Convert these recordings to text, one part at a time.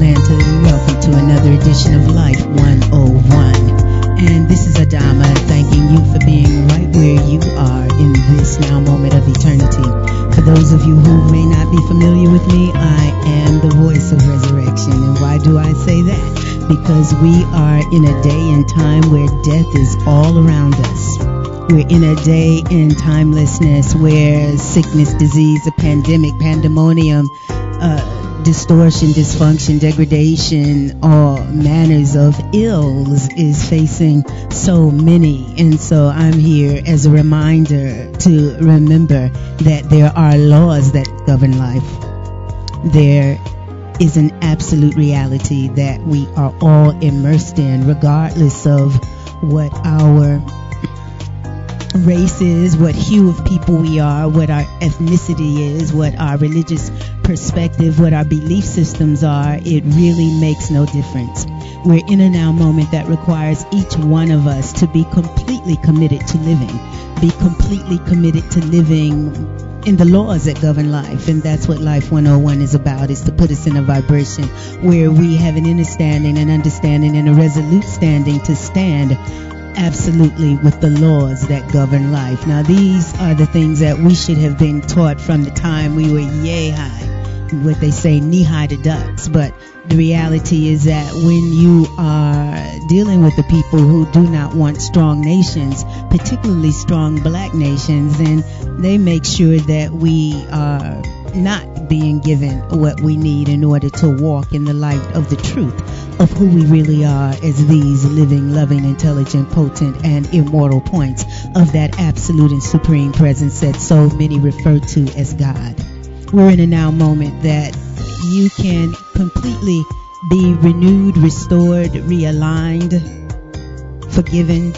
Atlanta. Welcome to another edition of Life 101. And this is Adama thanking you for being right where you are in this now moment of eternity. For those of you who may not be familiar with me, I am the voice of resurrection. And why do I say that? Because we are in a day and time where death is all around us. We're in a day in timelessness where sickness, disease, a pandemic, pandemonium, distortion, dysfunction, degradation, all manners of ills is facing so many. And so I'm here as a reminder to remember that there are laws that govern life. There is an absolute reality that we are all immersed in, regardless of what our race is, what hue of people we are, what our ethnicity is, what our religious perspective, what our belief systems are. It really makes no difference. We're in a now moment that requires each one of us to be completely committed to living, be completely committed to living in the laws that govern life. And that's what Life 101 is about, is to put us in a vibration where we have an understanding, and a resolute standing to stand absolutely with the laws that govern life. Now, these are the things that we should have been taught from the time we were yay high, what they say, knee high to ducks. But the reality is that when you are dealing with the people who do not want strong nations, particularly strong black nations, then they make sure that we are not being given what we need in order to walk in the light of the truth of who we really are as these living, loving, intelligent, potent, and immortal points of that absolute and supreme presence that so many refer to as God. We're in a now moment that you can completely be renewed, restored, realigned, forgiven,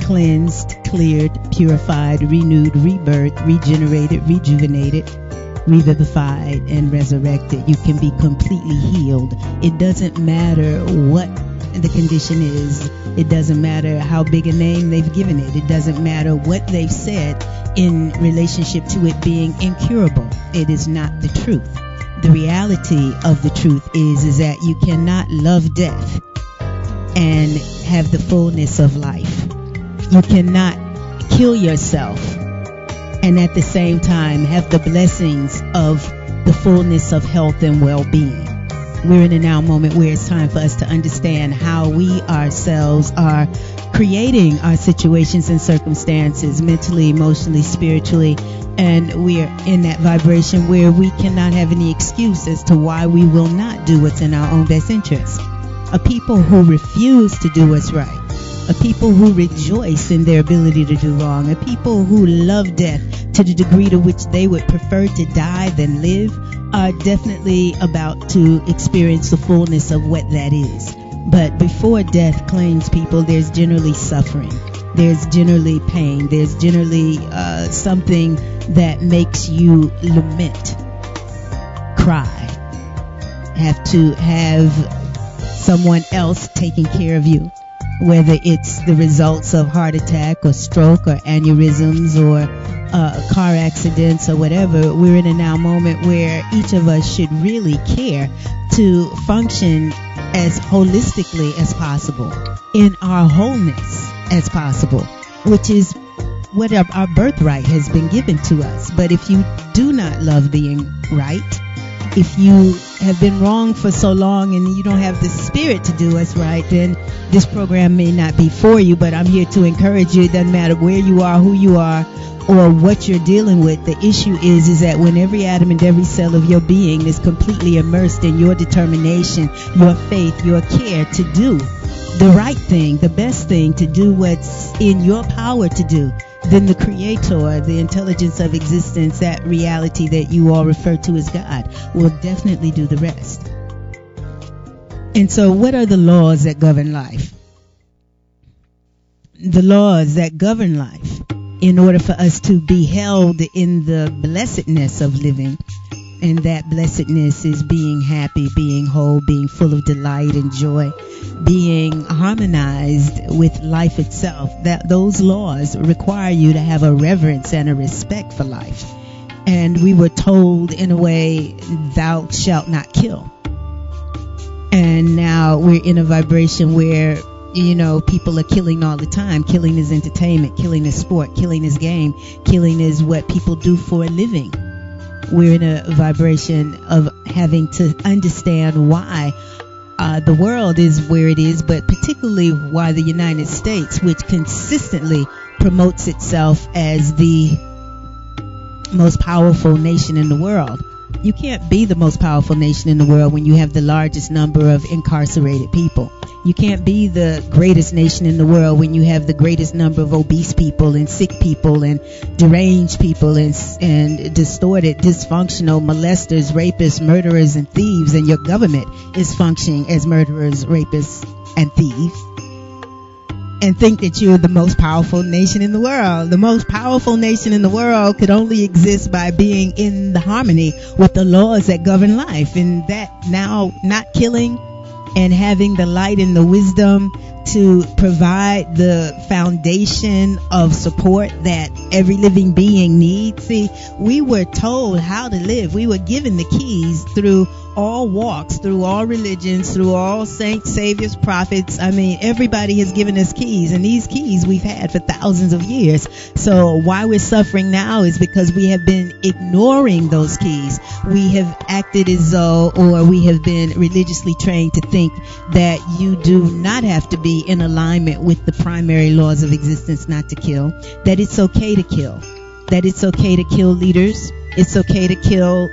cleansed, cleared, purified, renewed, rebirthed, regenerated, rejuvenated, revivified, and resurrected. You can be completely healed. It doesn't matter what the condition is. It doesn't matter how big a name they've given it. It doesn't matter what they've said in relationship to it being incurable. It is not the truth. The reality of the truth is that you cannot love death and have the fullness of life. You cannot kill yourself and at the same time have the blessings of the fullness of health and well-being. We're in a now moment where it's time for us to understand how we ourselves are creating our situations and circumstances mentally, emotionally, spiritually, and we're in that vibration where we cannot have any excuse as to why we will not do what's in our own best interest. A people who refuse to do what's right, a people who rejoice in their ability to do wrong, a people who love death to the degree to which they would prefer to die than live, are definitely about to experience the fullness of what that is. But before death claims people, there's generally suffering. There's generally pain. There's generally something that makes you lament, cry, have to have someone else taking care of you, whether it's the results of heart attack or stroke or aneurysms or car accidents or whatever. We're in a now moment where each of us should really care to function as holistically as possible, in our wholeness as possible, which is what our birthright has been given to us. But if you do not love being right, if you have been wrong for so long and you don't have the spirit to do us right, then this program may not be for you. But I'm here to encourage you. It doesn't matter where you are, who you are, or what you're dealing with. The issue is that when every atom and every cell of your being is completely immersed in your determination, your faith, your care to do the right thing, the best thing, to do what's in your power to do, then the Creator, the intelligence of existence, that reality that you all refer to as God, will definitely do the rest. And so what are the laws that govern life? The laws that govern life, in order for us to be held in the blessedness of living, and that blessedness is being happy, being whole, being full of delight and joy, being harmonized with life itself. That those laws require you to have a reverence and a respect for life. And we were told in a way, thou shalt not kill. And now we're in a vibration where, people are killing all the time. Killing is entertainment. Killing is sport. Killing is game. Killing is what people do for a living. We're in a vibration of having to understand why the world is where it is, but particularly why the United States, which consistently promotes itself as the most powerful nation in the world. You can't be the most powerful nation in the world when you have the largest number of incarcerated people. You can't be the greatest nation in the world when you have the greatest number of obese people and sick people and deranged people and distorted, dysfunctional molesters, rapists, murderers, and thieves, and your government is functioning as murderers, rapists, and thieves. And think that you're the most powerful nation in the world. The most powerful nation in the world could only exist by being in the harmony with the laws that govern life. And that now not killing and having the light and the wisdom to provide the foundation of support that every living being needs. See, we were told how to live. We were given the keys through all walks, through all religions, through all saints, saviors, prophets. I mean, everybody has given us keys, and these keys we've had for thousands of years. So why we're suffering now is because we have been ignoring those keys. We have acted as though, or we have been religiously trained to think that you do not have to be in alignment with the primary laws of existence not to kill, that it's okay to kill, that it's okay to kill leaders, it's okay to kill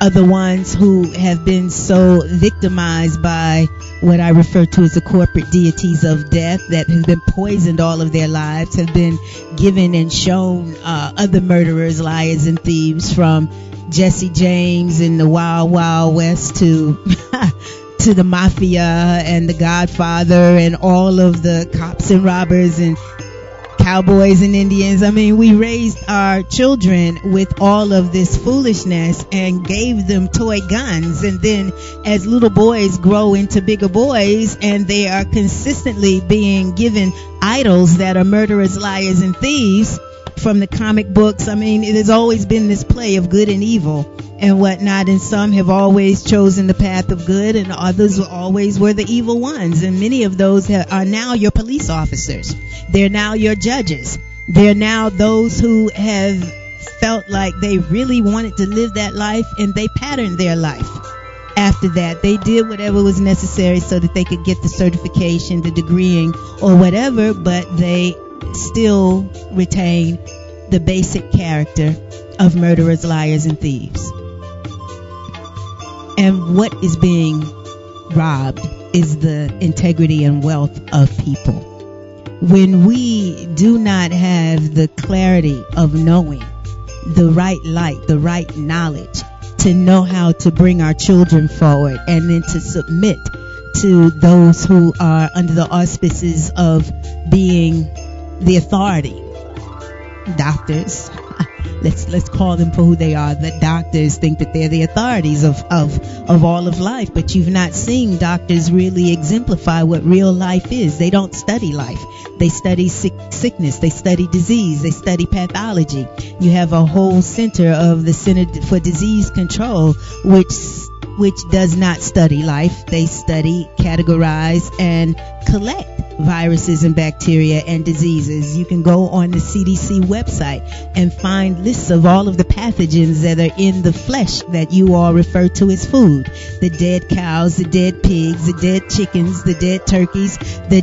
other ones who have been so victimized by what I refer to as the corporate deities of death, that have been poisoned all of their lives, have been given and shown other murderers, liars, and thieves, from Jesse James in the Wild Wild West to to the mafia and the Godfather and all of the cops and robbers and cowboys and Indians. I mean, we raised our children with all of this foolishness and gave them toy guns. And then as little boys grow into bigger boys, and they are consistently being given idols that are murderers, liars, and thieves from the comic books. I mean, it has always been this play of good and evil and whatnot, and some have always chosen the path of good, and others always were the evil ones. And many of those are now your police officers. They're now your judges. They're now those who have felt like they really wanted to live that life, and they patterned their life after that. They did whatever was necessary so that they could get the certification, the degreeing, or whatever, but they still retain the basic character of murderers, liars, and thieves. And what is being robbed is the integrity and wealth of people. When we do not have the clarity of knowing the right light, the right knowledge, to know how to bring our children forward, and then to submit to those who are under the auspices of being the authority, doctors. Let's call them for who they are. The doctors think that they're the authorities of all of life, but you've not seen doctors really exemplify what real life is. They don't study life. They study sickness. They study disease. They study pathology. You have a whole center of the Center for Disease Control, which does not study life. They study, categorize, and collect viruses and bacteria and diseases. You can go on the CDC website and find lists of all of the pathogens that are in the flesh that you all refer to as food. The dead cows, the dead pigs, the dead chickens, the dead turkeys, the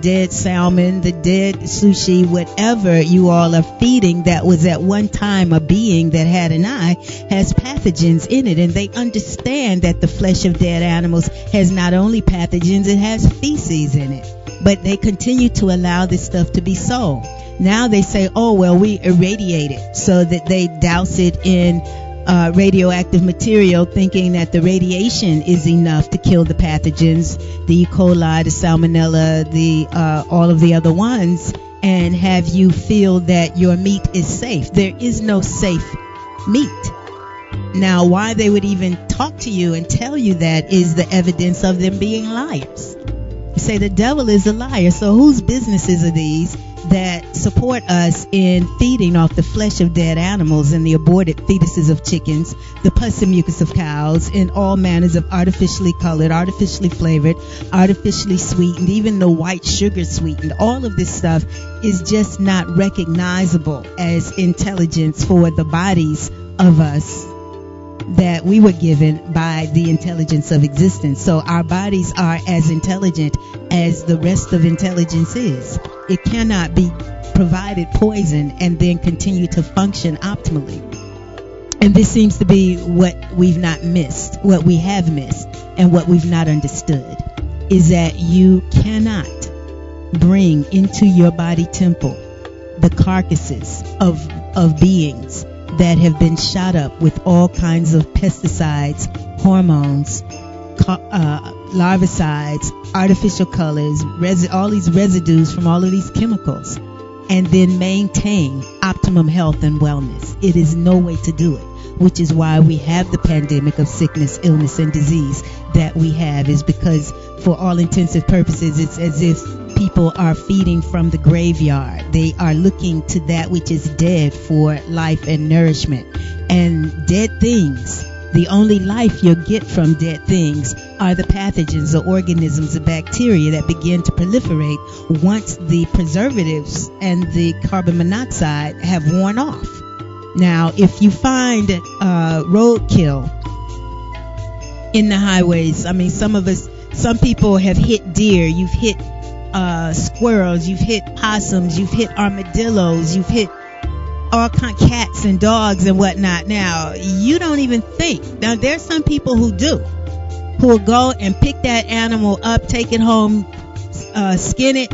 dead salmon, the dead sushi, whatever you all are feeding that was at one time a being that had an eye, has pathogens in it. And they understand that the flesh of dead animals has not only pathogens, it has feces in it. But they continue to allow this stuff to be sold. Now they say, oh, well, we irradiate it, so that they douse it in radioactive material, thinking that the radiation is enough to kill the pathogens, the E. coli, the salmonella, the all of the other ones, and have you feel that your meat is safe. There is no safe meat. Now, why they would even talk to you and tell you that is the evidence of them being liars. You say the devil is a liar, so whose businesses are these that support us in feeding off the flesh of dead animals and the aborted fetuses of chickens, the pus and mucus of cows, and all manners of artificially colored, artificially flavored, artificially sweetened, even the white sugar sweetened. All of this stuff is just not recognizable as intelligence for the bodies of us that we were given by the intelligence of existence. So our bodies are as intelligent as the rest of intelligence is. It cannot be provided poison and then continue to function optimally. And this seems to be what we've not missed, what we have missed, and what we've not understood, is that you cannot bring into your body temple the carcasses of beings that have been shot up with all kinds of pesticides, hormones, larvicides, artificial colors, all these residues from all of these chemicals, and then maintain optimum health and wellness. It is no way to do it, which is why we have the pandemic of sickness, illness, and disease that we have, is because for all intensive purposes, it's as if people are feeding from the graveyard. They are looking to that which is dead for life and nourishment. And dead things, the only life you'll get from dead things are the pathogens, the organisms, the bacteria that begin to proliferate once the preservatives and the carbon monoxide have worn off. Now, if you find roadkill in the highways, I mean, some people have hit deer, you've hit squirrels, you've hit possums, you've hit armadillos, you've hit all kinds of cats and dogs and whatnot. Now, you don't even think. Now, there's some people who will go and pick that animal up, take it home, skin it,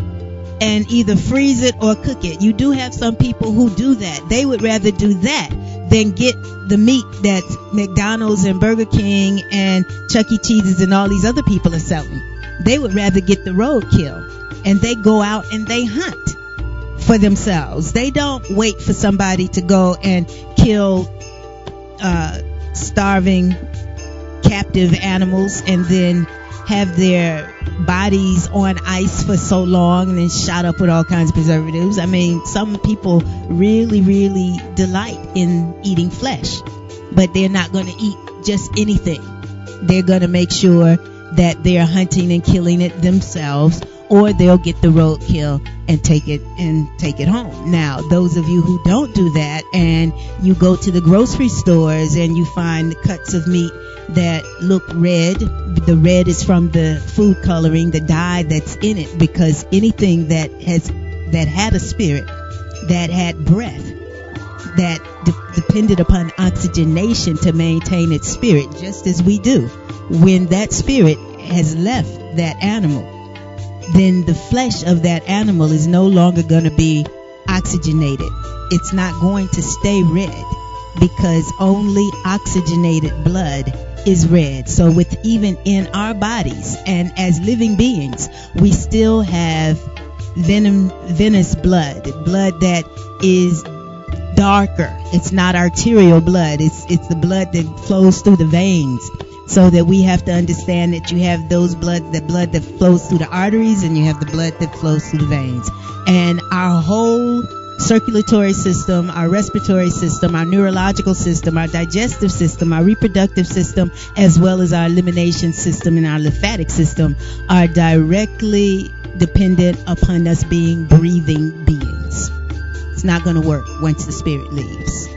and either freeze it or cook it. You do have some people who do that. They would rather do that than get the meat that McDonald's and Burger King and Chuck E. Cheese's and all these other people are selling. They would rather get the roadkill. And they go out and they hunt for themselves. They don't wait for somebody to go and kill starving captive animals and then have their bodies on ice for so long and then shot up with all kinds of preservatives. I mean, some people really, really delight in eating flesh, but they're not going to eat just anything. They're going to make sure that they're hunting and killing it themselves, or they'll get the roadkill and take it home. Now, those of you who don't do that, and you go to the grocery stores and you find the cuts of meat that look red, the red is from the food coloring, the dye that's in it, because anything that had a spirit, that had breath, that depended upon oxygenation to maintain its spirit, just as we do. When that spirit has left that animal, then the flesh of that animal is no longer going to be oxygenated. It's not going to stay red, because only oxygenated blood is red. So even in our bodies and as living beings, we still have venous blood that is darker. It's not arterial blood. It's the blood that flows through the veins. So that we have to understand that you have the blood that flows through the arteries, and you have the blood that flows through the veins. And our whole circulatory system, our respiratory system, our neurological system, our digestive system, our reproductive system, as well as our elimination system and our lymphatic system are directly dependent upon us being breathing beings. It's not going to work once the spirit leaves.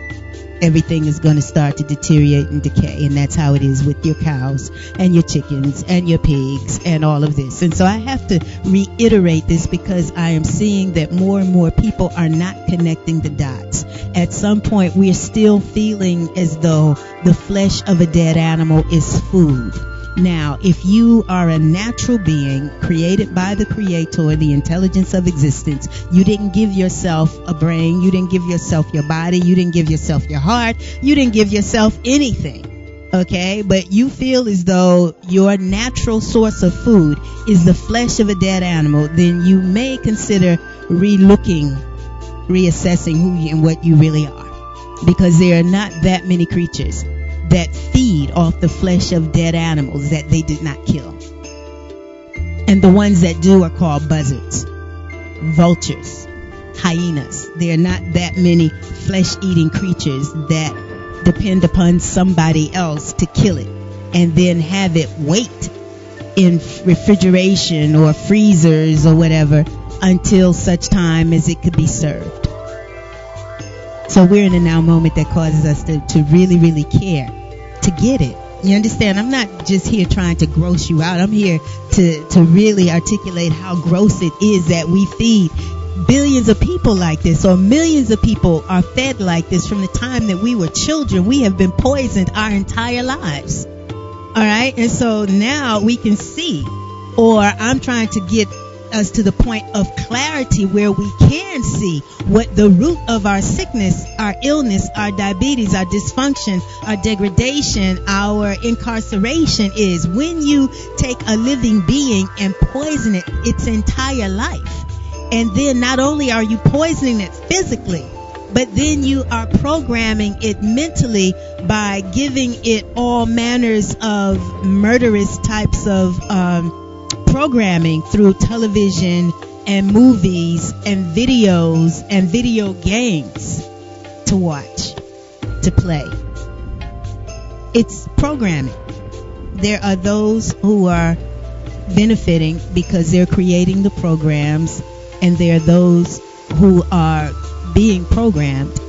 Everything is going to start to deteriorate and decay, and that's how it is with your cows and your chickens and your pigs and all of this. And so I have to reiterate this, because I am seeing that more and more people are not connecting the dots. At some point, we are still feeling as though the flesh of a dead animal is food. Now, if you are a natural being created by the Creator, the intelligence of existence, you didn't give yourself a brain, you didn't give yourself your body, you didn't give yourself your heart, you didn't give yourself anything, okay? But you feel as though your natural source of food is the flesh of a dead animal, then you may consider reassessing who you and what you really are, because there are not that many creatures that feed off the flesh of dead animals that they did not kill. And the ones that do are called buzzards, vultures, hyenas. There are not that many flesh-eating creatures that depend upon somebody else to kill it and then have it wait in refrigeration or freezers or whatever until such time as it could be served. So we're in a now moment that causes us to really, really care to get it. You understand? I'm not just here trying to gross you out. I'm here to really articulate how gross it is that we feed billions of people like this, or millions of people are fed like this from the time that we were children. We have been poisoned our entire lives. All right? And so now we can see, or I'm trying to get us to the point of clarity where we can see what the root of our sickness, our illness, our diabetes, our dysfunction, our degradation, our incarceration is. When you take a living being and poison it its entire life, and then not only are you poisoning it physically, but then you are programming it mentally by giving it all manners of murderous types of programming through television and movies and videos and video games to watch, to play. It's programming. There are those who are benefiting because they're creating the programs, and there are those who are being programmed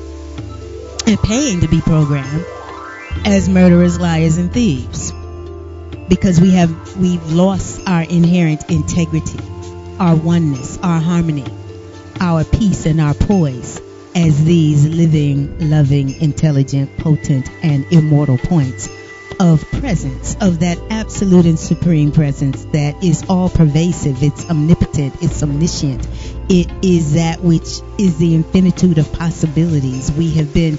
and paying to be programmed as murderers, liars, and thieves. Because we've lost our inherent integrity, our oneness, our harmony, our peace, and our poise as these living, loving, intelligent, potent, and immortal points of presence, of that absolute and supreme presence that is all pervasive. It's omnipotent, it's omniscient. It is that which is the infinitude of possibilities. We have been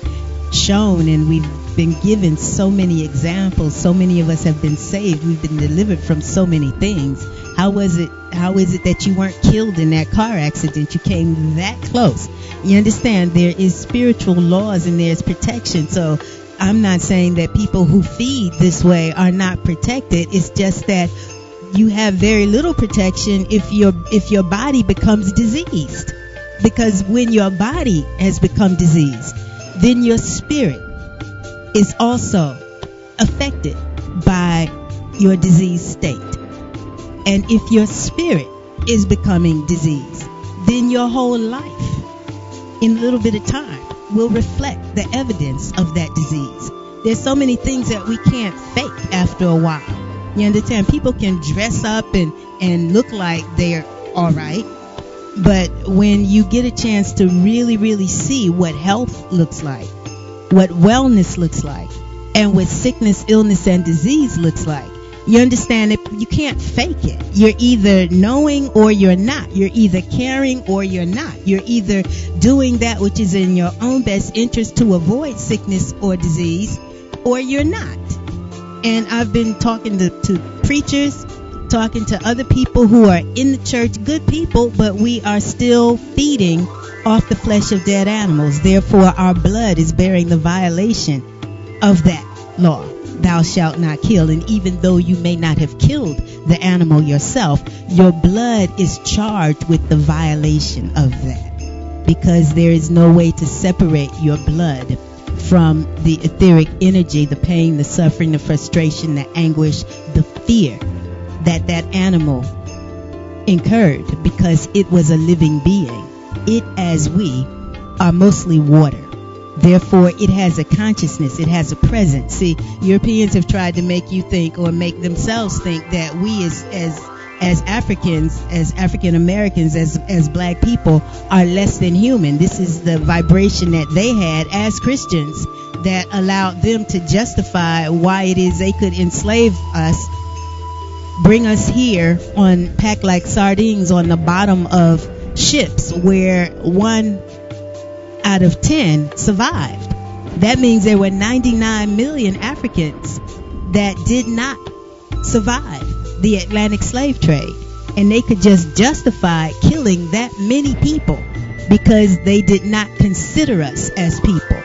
shown, and we've been given so many examples. So many of us have been saved. We've been delivered from so many things. How is it that you weren't killed in that car accident? You came that close. You understand? There is spiritual laws and there's protection. So I'm not saying that people who feed this way are not protected. It's just that you have very little protection if your body becomes diseased. Because when your body has become diseased, then your spirit is also affected by your diseased state. And if your spirit is becoming diseased, then your whole life in a little bit of time will reflect the evidence of that disease. There's so many things that we can't fake after a while. You understand? People can dress up and look like they're all right. But when you get a chance to really, really see what health looks like, what wellness looks like, and what sickness, illness, and disease looks like, you understand that you can't fake it. You're either knowing or you're not. You're either caring or you're not. You're either doing that which is in your own best interest to avoid sickness or disease, or you're not. And I've been talking to preachers, talking to other people who are in the church, good people, but we are still feeding off the flesh of dead animals. Therefore, our blood is bearing the violation of that law. Thou shalt not kill. And even though you may not have killed the animal yourself, your blood is charged with the violation of that. Because there is no way to separate your blood from the etheric energy, the pain, the suffering, the frustration, the anguish, the fear that animal incurred, because it was a living being. It, as we, are mostly water. Therefore, it has a consciousness. It has a presence. See, Europeans have tried to make you think, or make themselves think, that we as Africans, as African Americans, as black people, are less than human. This is the vibration that they had as Christians that allowed them to justify why it is they could enslave us, bring us here packed like sardines on the bottom of ships where 1 out of 10 survived. That means there were 99 million Africans that did not survive the Atlantic slave trade. And they could just justify killing that many people because they did not consider us as people.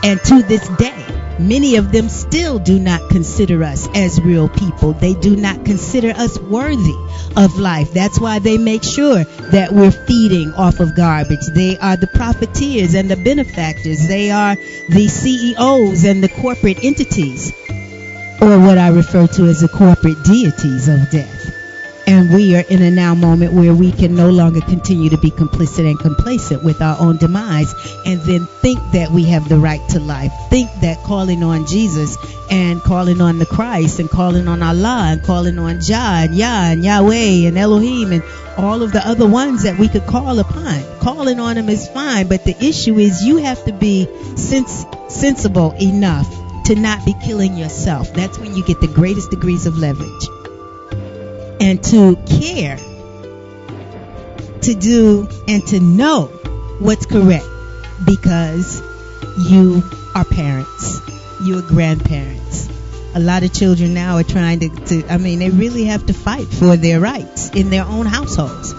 And to this day, Many of them still do not consider us as real people. They do not consider us worthy of life. That's why they make sure that we're feeding off of garbage. They are the profiteers and the benefactors. They are the CEOs and the corporate entities, or what I refer to as the corporate deities of death. And we are in a now moment where we can no longer continue to be complicit and complacent with our own demise, and then think that we have the right to life. Think that calling on Jesus and calling on the Christ and calling on Allah and calling on Jah and Yah and Yahweh and Elohim and all of the other ones that we could call upon, calling on them is fine. But the issue is you have to be sensible enough to not be killing yourself. That's when you get the greatest degrees of leverage. And to care, to do, and to know what's correct, because you are parents, you are grandparents. A lot of children now are trying to they really have to fight for their rights in their own households.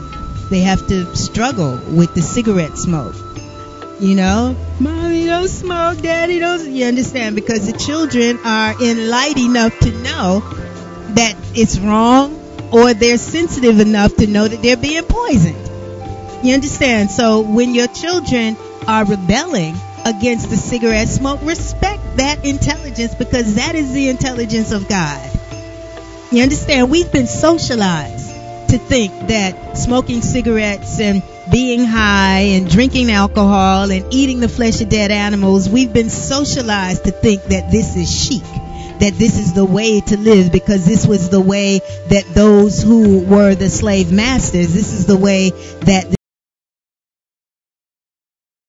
They have to struggle with the cigarette smoke. Mommy don't smoke, daddy don't. You understand? Because the children are enlightened enough to know that it's wrong, or they're sensitive enough to know that they're being poisoned. You understand? So when your children are rebelling against the cigarette smoke, respect that intelligence, because that is the intelligence of God. You understand? We've been socialized to think that smoking cigarettes and being high and drinking alcohol and eating the flesh of dead animals, we've been socialized to think that this is chic, that this is the way to live, because this was the way that those who were the slave masters, this is the way that